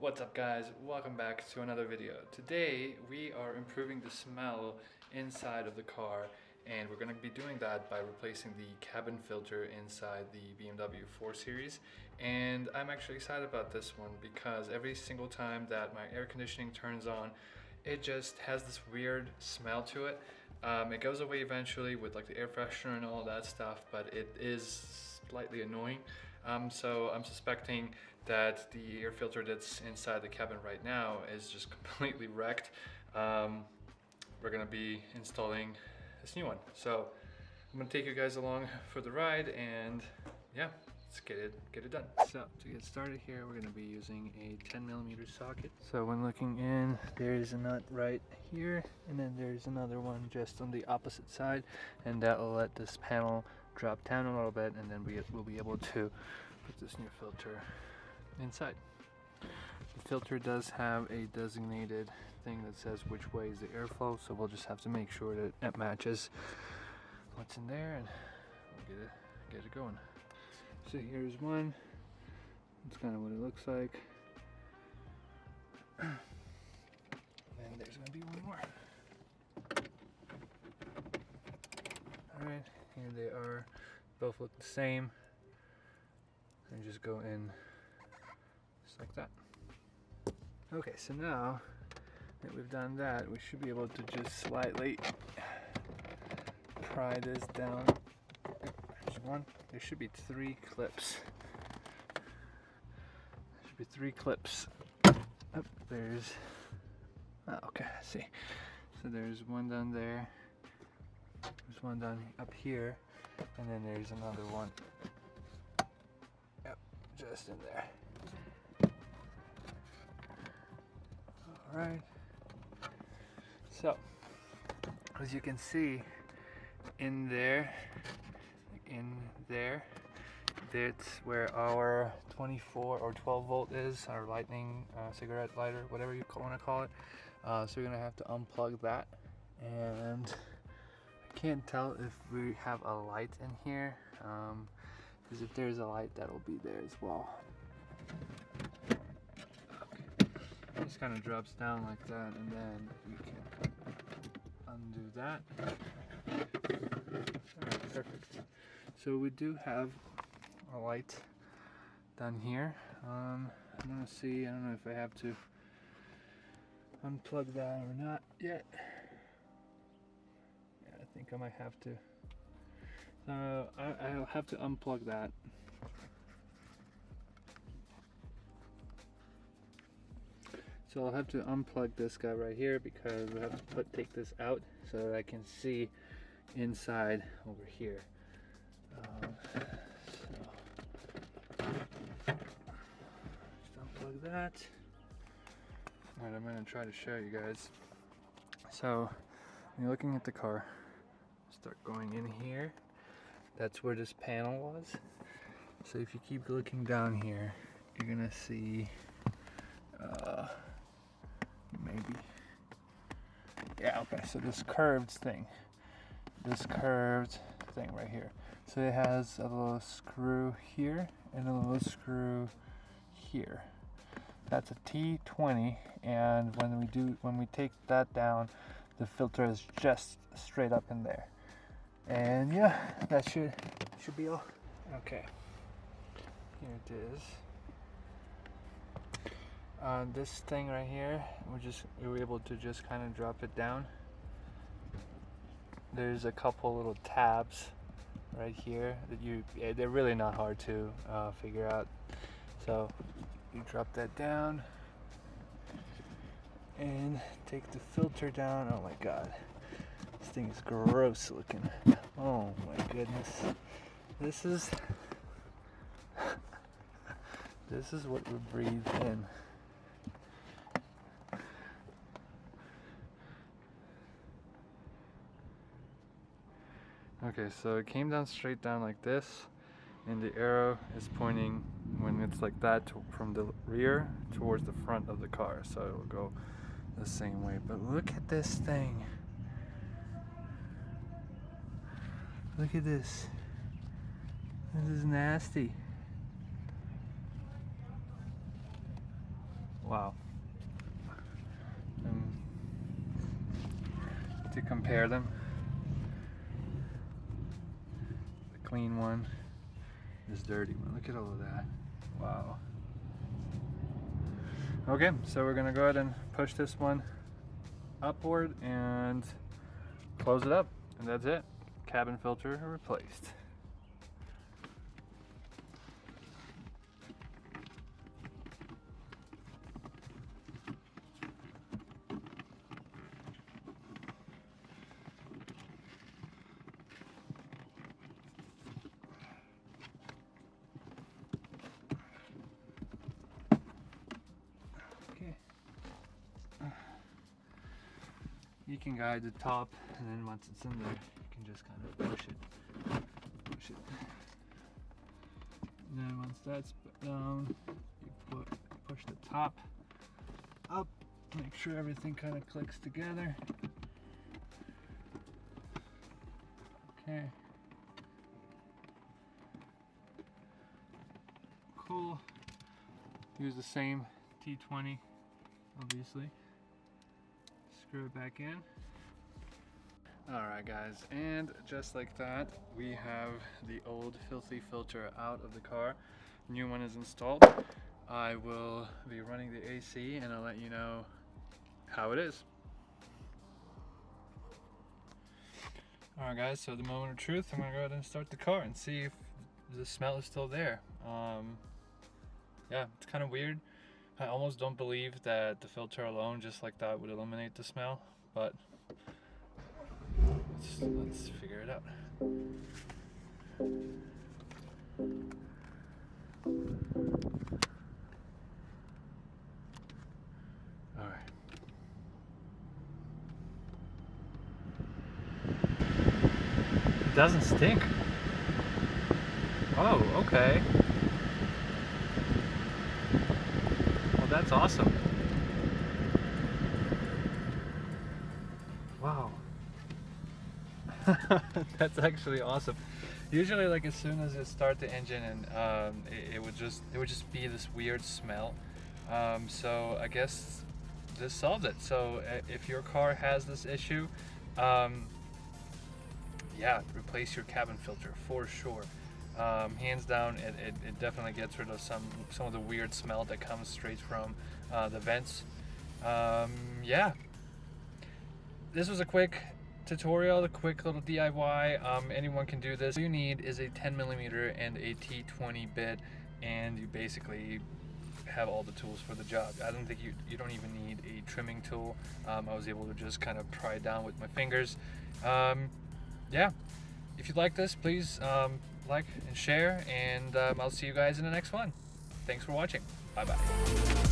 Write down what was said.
What's up guys, welcome back to another video. Today we are improving the smell inside of the car, and we're going to be doing that by replacing the cabin filter inside the BMW 4 Series. And I'm actually excited about this one because every single time that my air conditioning turns on, it just has this weird smell to it. It goes away eventually with like the air freshener and all that stuff, but it is slightly annoying. So I'm suspecting that the air filter that's inside the cabin right now is just completely wrecked. We're gonna be installing this new one. So I'm gonna take you guys along for the ride, and yeah, let's get it done. So to get started here, we're gonna be using a 10mm socket. So when looking in, there's a nut right here, and then there's another one just on the opposite side, and that will let this panel drop down a little bit, and then we'll be able to put this new filter inside. The filter does have a designated thing that says which way is the airflow, so we'll just have to make sure that it matches what's in there, and we'll get it going. So here's one. That's kind of what it looks like. And there's gonna be one more. Alright, here they are. Both look the same. And just go in just like that. Okay, so now that we've done that, we should be able to just slightly pry this down. There's one. There should be 3 clips. There should be 3 clips. Oh, there's. Oh, okay, I see. So there's one down there. There's one down up here, and then there's another one. Yep, just in there. Alright. So, as you can see, in there, that's where our 24 or 12 volt is, our lightning cigarette lighter, whatever you want to call it. So you're gonna have to unplug that, and I can't tell if we have a light in here, because if there's a light, that'll be there as well. Okay. It just kind of drops down like that, and then we can undo that. Alright, perfect. So we do have a light down here. I'm gonna see, I don't know if I have to unplug that or not yet. Yeah, I think I might have to. I'll have to unplug that. So I'll have to unplug this guy right here, because we have to take this out so that I can see inside over here. Just unplug that. Alright, I'm going to try to show you guys. So when you're looking at the car, start going in here. That's where this panel was. So if you keep looking down here, you're going to see maybe, yeah, okay, so this curved thing right here. So it has a little screw here and a little screw here. That's a T20, and when we take that down, the filter is just straight up in there. And yeah, that should be all. Okay, here it is. This thing right here, we were able to just kind of drop it down. There's a couple little tabs right here that they're really not hard to figure out. So you drop that down and take the filter down. Oh my god, this thing is gross looking. Oh my goodness, this is what we breathe in. Okay, so it came down straight down like this, and the arrow is pointing, when it's like that, from the rear towards the front of the car, so it will go the same way. But look at this thing. Look at this. This is nasty. Wow. To compare them, the clean one, this dirty one. Look at all of that. Wow. Okay, so we're gonna go ahead and push this one upward and close it up, and that's it. Cabin filter replaced. You can guide the top, and then once it's in there, you can just kind of push it. And then once that's down, you push the top up, make sure everything kind of clicks together. Okay. Cool. Use the same T20, obviously. Screw it back in. Alright guys, and just like that, we have the old filthy filter out of the car. New one is installed. I will be running the AC and I'll let you know how it is. Alright guys, so the moment of truth, I'm going to go ahead and start the car and see if the smell is still there. Yeah, it's kind of weird. I almost don't believe that the filter alone just like that would eliminate the smell, but let's figure it out. All right. It doesn't stink. Oh, okay. That's awesome. Wow. That's actually awesome. Usually, like, as soon as you start the engine and it would just be this weird smell. So I guess this solves it. So if your car has this issue, yeah, replace your cabin filter for sure. Hands down, it definitely gets rid of some of the weird smell that comes straight from the vents. Yeah, this was a quick tutorial, a quick little DIY. Anyone can do this. All you need is a 10mm and a T20 bit, and you basically have all the tools for the job. I don't think you don't even need a trimming tool. I was able to just kind of pry it down with my fingers. Yeah, if you like this, please like and share, and I'll see you guys in the next one. Thanks for watching. Bye bye.